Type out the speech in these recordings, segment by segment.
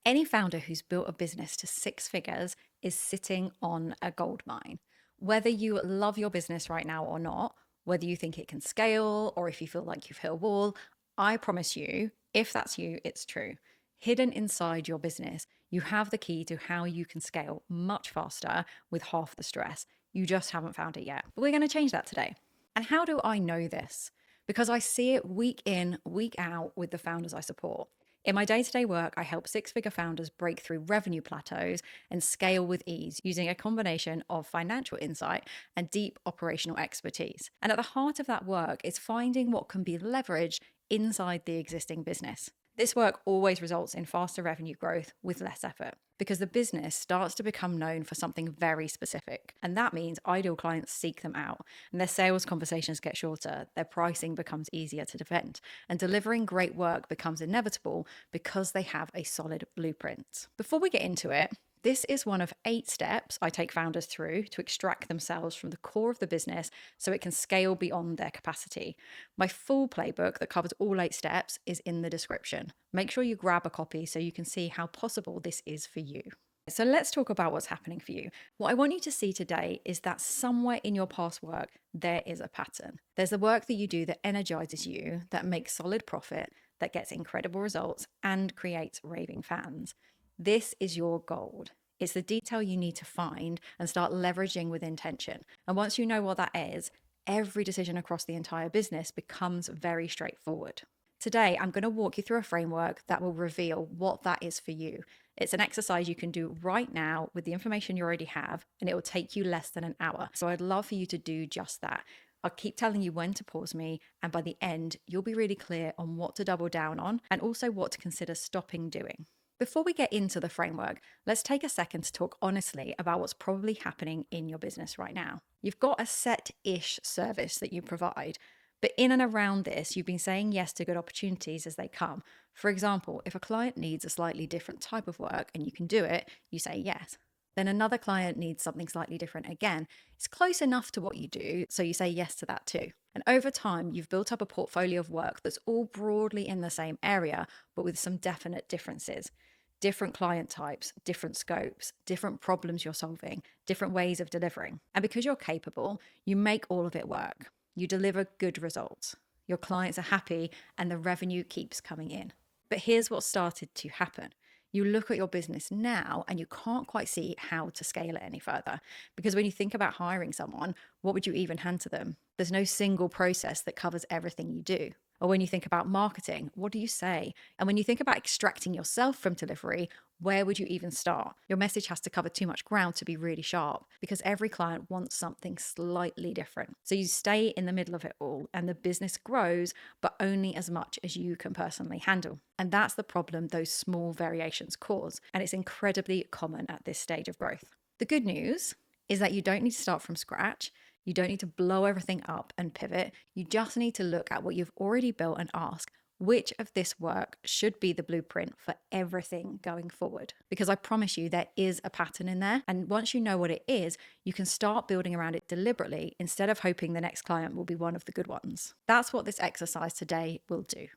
Any founder who's built a business to six figures is sitting on a gold mine. Whether you love your business right now or not, whether you think it can scale or if you feel like you've hit a wall, I promise you, if that's you, it's true. Hidden inside your business, you have the key to how you can scale much faster with half the stress. You just haven't found it yet. But we're going to change that today. And how do I know this? Because I see it week in, week out with the founders I support. In my day to day work, I help six figure founders break through revenue plateaus and scale with ease using a combination of financial insight and deep operational expertise. And at the heart of that work is finding what can be leveraged inside the existing business. This work always results in faster revenue growth with less effort because the business starts to become known for something very specific. And that means ideal clients seek them out and their sales conversations get shorter, their pricing becomes easier to defend, and delivering great work becomes inevitable because they have a solid blueprint. Before we get into it, this is one of 8 steps I take founders through to extract themselves from the core of the business so it can scale beyond their capacity. My full playbook that covers all 8 steps is in the description. Make sure you grab a copy so you can see how possible this is for you. So let's talk about what's happening for you. What I want you to see today is that somewhere in your past work, there is a pattern. There's the work that you do that energizes you, that makes solid profit, that gets incredible results, and creates raving fans. This is your gold. It's the detail you need to find and start leveraging with intention. And once you know what that is, every decision across the entire business becomes very straightforward. Today, I'm going to walk you through a framework that will reveal what that is for you. It's an exercise you can do right now with the information you already have, and it will take you less than an hour. So I'd love for you to do just that. I'll keep telling you when to pause me, and by the end, you'll be really clear on what to double down on and also what to consider stopping doing. Before we get into the framework, let's take a second to talk honestly about what's probably happening in your business right now. You've got a set-ish service that you provide, but in and around this, you've been saying yes to good opportunities as they come. For example, if a client needs a slightly different type of work and you can do it, you say yes. Then another client needs something slightly different again. It's close enough to what you do, so you say yes to that too. And over time, you've built up a portfolio of work that's all broadly in the same area, but with some definite differences. Different client types, different scopes, different problems you're solving, different ways of delivering. And because you're capable, you make all of it work. You deliver good results. Your clients are happy and the revenue keeps coming in. But here's what started to happen. You look at your business now and you can't quite see how to scale it any further. Because when you think about hiring someone, what would you even hand to them? There's no single process that covers everything you do. Or when you think about marketing, what do you say? And when you think about extracting yourself from delivery, where would you even start? Your message has to cover too much ground to be really sharp because every client wants something slightly different. So you stay in the middle of it all and the business grows, but only as much as you can personally handle. And that's the problem those small variations cause. And it's incredibly common at this stage of growth. The good news is that you don't need to start from scratch. You don't need to blow everything up and pivot. You just need to look at what you've already built and ask, which of this work should be the blueprint for everything going forward? Because I promise you, there is a pattern in there. And once you know what it is, you can start building around it deliberately instead of hoping the next client will be one of the good ones. That's what this exercise today will do.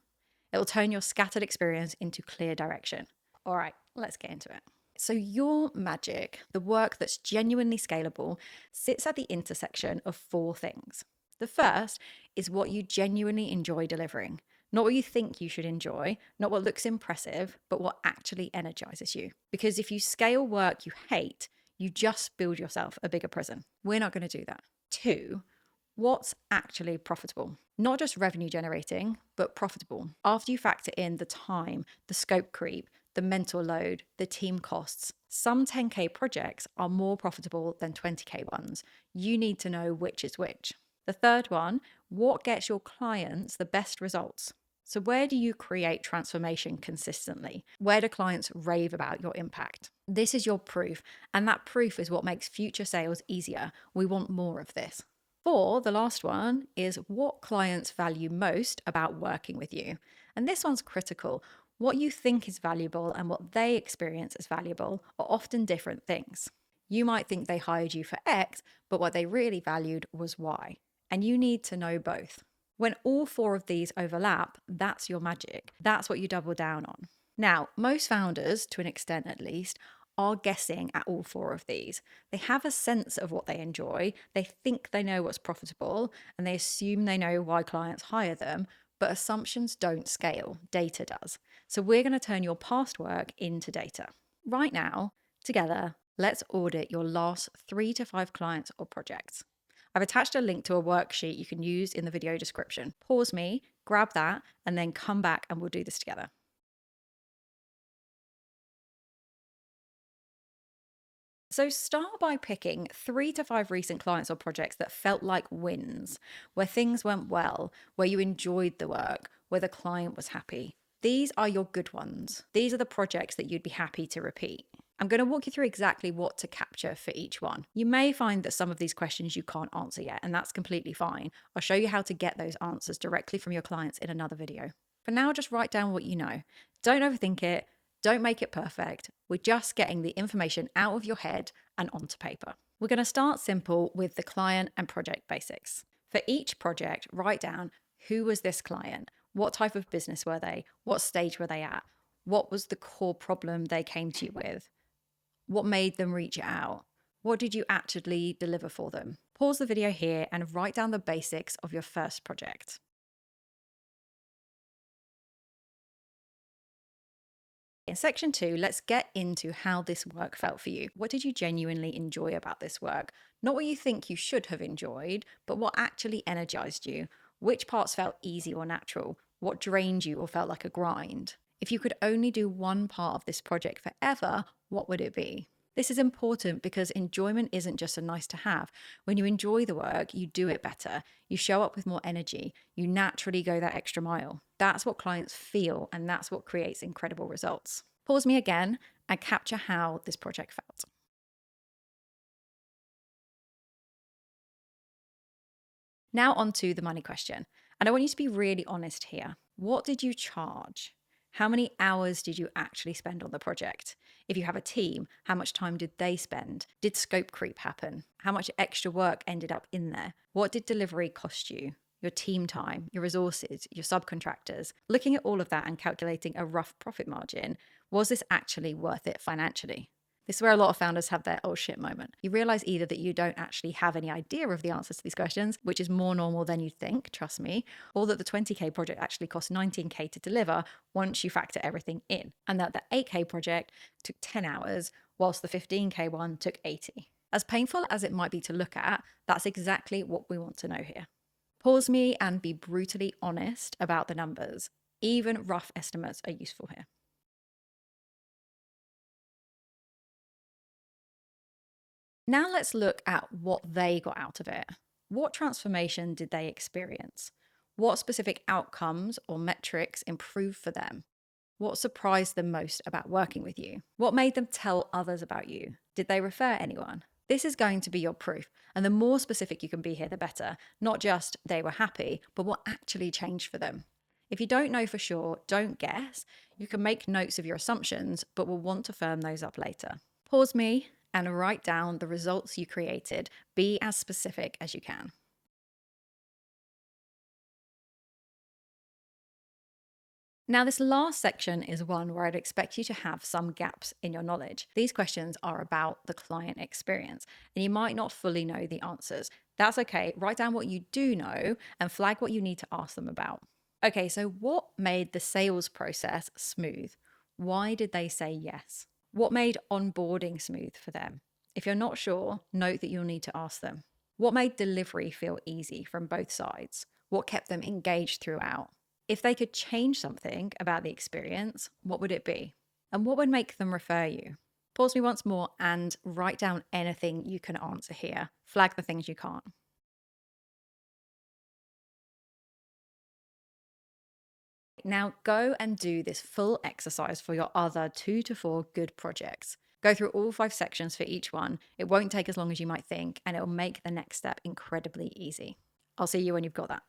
It will turn your scattered experience into clear direction. All right, let's get into it. So your magic, the work that's genuinely scalable, sits at the intersection of 4 things. The first is what you genuinely enjoy delivering. Not what you think you should enjoy, not what looks impressive, but what actually energizes you. Because if you scale work you hate, you just build yourself a bigger prison. We're not going to do that. 2, what's actually profitable? Not just revenue generating, but profitable. After you factor in the time, the scope creep, the mental load, the team costs. Some 10K projects are more profitable than 20K ones. You need to know which is which. The third one, what gets your clients the best results? So where do you create transformation consistently? Where do clients rave about your impact? This is your proof, and that proof is what makes future sales easier. We want more of this. 4, the last one, is what clients value most about working with you. And this one's critical. What you think is valuable and what they experience as valuable are often different things. You might think they hired you for X, but what they really valued was Y. And you need to know both. When all 4 of these overlap, that's your magic. That's what you double down on. Now, most founders, to an extent at least, are guessing at all four of these. They have a sense of what they enjoy, they think they know what's profitable, and they assume they know why clients hire them, but assumptions don't scale, data does. So we're going to turn your past work into data. Right now, together, let's audit your last 3 to 5 clients or projects. I've attached a link to a worksheet you can use in the video description. Pause me, grab that, and then come back and we'll do this together. So start by picking 3 to 5 recent clients or projects that felt like wins, where things went well, where you enjoyed the work, where the client was happy. These are your good ones. These are the projects that you'd be happy to repeat. I'm going to walk you through exactly what to capture for each one. You may find that some of these questions you can't answer yet, and that's completely fine. I'll show you how to get those answers directly from your clients in another video. For now, just write down what you know. Don't overthink it. Don't make it perfect. We're just getting the information out of your head and onto paper. We're going to start simple with the client and project basics. For each project, write down who was this client? What type of business were they? What stage were they at? What was the core problem they came to you with? What made them reach out? What did you actually deliver for them? Pause the video here and write down the basics of your first project. In section 2, let's get into how this work felt for you. What did you genuinely enjoy about this work? Not what you think you should have enjoyed, but what actually energized you. Which parts felt easy or natural? What drained you or felt like a grind? If you could only do one part of this project forever, what would it be? This is important because enjoyment isn't just a nice to have. When you enjoy the work, you do it better. You show up with more energy. You naturally go that extra mile. That's what clients feel, and that's what creates incredible results. Pause me again and capture how this project felt. Now on to the money question. And I want you to be really honest here. What did you charge? How many hours did you actually spend on the project? If you have a team, how much time did they spend? Did scope creep happen? How much extra work ended up in there? What did delivery cost you? Your team time, your resources, your subcontractors. Looking at all of that and calculating a rough profit margin, was this actually worth it financially? This is where a lot of founders have their oh shit moment. You realize either that you don't actually have any idea of the answers to these questions, which is more normal than you think, trust me, or that the 20K project actually cost 19K to deliver once you factor everything in, and that the 8K project took 10 hours, whilst the 15K one took 80. As painful as it might be to look at, that's exactly what we want to know here. Pause me and be brutally honest about the numbers. Even rough estimates are useful here. Now let's look at what they got out of it. What transformation did they experience? What specific outcomes or metrics improved for them? What surprised them most about working with you? What made them tell others about you? Did they refer anyone? This is going to be your proof. And the more specific you can be here, the better. Not just they were happy, but what actually changed for them. If you don't know for sure, don't guess. You can make notes of your assumptions, but we'll want to firm those up later. Pause me and write down the results you created. Be as specific as you can. Now, this last section is one where I'd expect you to have some gaps in your knowledge. These questions are about the client experience, and you might not fully know the answers. That's okay. Write down what you do know and flag what you need to ask them about. Okay, so what made the sales process smooth? Why did they say yes? What made onboarding smooth for them? If you're not sure, note that you'll need to ask them. What made delivery feel easy from both sides? What kept them engaged throughout? If they could change something about the experience, what would it be? And what would make them refer you? Pause me once more and write down anything you can answer here. Flag the things you can't. Now go and do this full exercise for your other 2 to 4 good projects. Go through all 5 sections for each one. It won't take as long as you might think, and it'll make the next step incredibly easy. I'll see you when you've got that.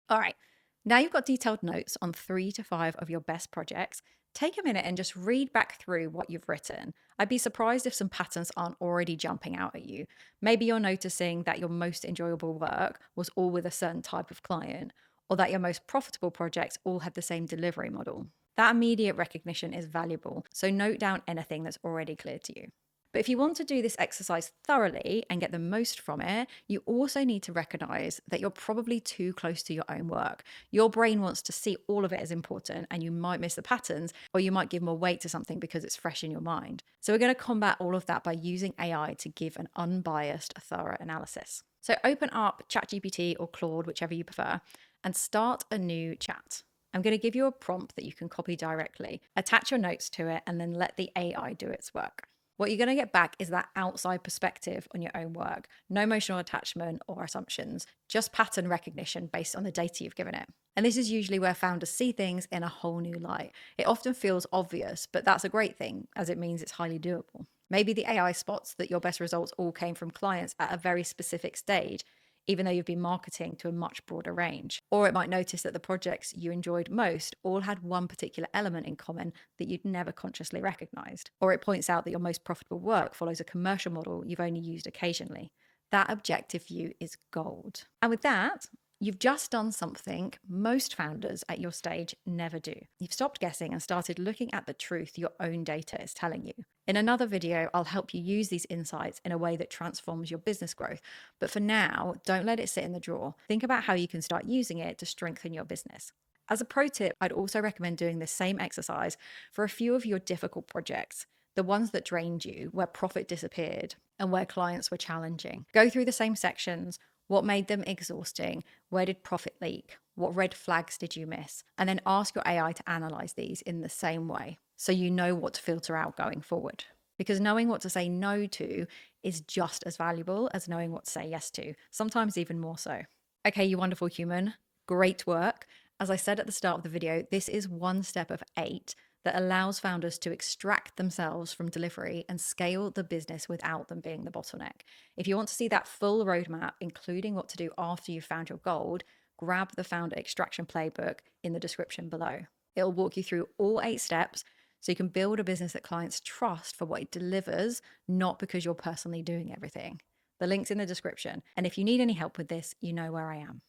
All right, now you've got detailed notes on 3 to 5 of your best projects. Take a minute and just read back through what you've written. I'd be surprised if some patterns aren't already jumping out at you. Maybe you're noticing that your most enjoyable work was all with a certain type of client, or that your most profitable projects all have the same delivery model. That immediate recognition is valuable, so note down anything that's already clear to you. But if you want to do this exercise thoroughly and get the most from it, you also need to recognize that you're probably too close to your own work. Your brain wants to see all of it as important, and you might miss the patterns, or you might give more weight to something because it's fresh in your mind. So we're going to combat all of that by using AI to give an unbiased, thorough analysis. So open up ChatGPT or Claude, whichever you prefer, and start a new chat. I'm going to give you a prompt that you can copy directly, attach your notes to it, and then let the AI do its work. What you're going to get back is that outside perspective on your own work. No emotional attachment or assumptions, just pattern recognition based on the data you've given it. And this is usually where founders see things in a whole new light. It often feels obvious, but that's a great thing, as it means it's highly doable. Maybe the AI spots that your best results all came from clients at a very specific stage, even though you've been marketing to a much broader range. Or it might notice that the projects you enjoyed most all had one particular element in common that you'd never consciously recognized. Or it points out that your most profitable work follows a commercial model you've only used occasionally. That objective view is gold. And with that, you've just done something most founders at your stage never do. You've stopped guessing and started looking at the truth your own data is telling you. In another video, I'll help you use these insights in a way that transforms your business growth. But for now, don't let it sit in the drawer. Think about how you can start using it to strengthen your business. As a pro tip, I'd also recommend doing the same exercise for a few of your difficult projects, the ones that drained you, where profit disappeared, and where clients were challenging. Go through the same sections. What made them exhausting? Where did profit leak? What red flags did you miss? And then ask your AI to analyze these in the same way so you know what to filter out going forward. Because knowing what to say no to is just as valuable as knowing what to say yes to, sometimes even more so. Okay, you wonderful human, great work. As I said at the start of the video, this is one step of 8 that allows founders to extract themselves from delivery and scale the business without them being the bottleneck. If you want to see that full roadmap, including what to do after you've found your gold, grab the Founder Extraction Playbook in the description below. It'll walk you through all 8 steps so you can build a business that clients trust for what it delivers, not because you're personally doing everything. The link's in the description. And if you need any help with this, you know where I am.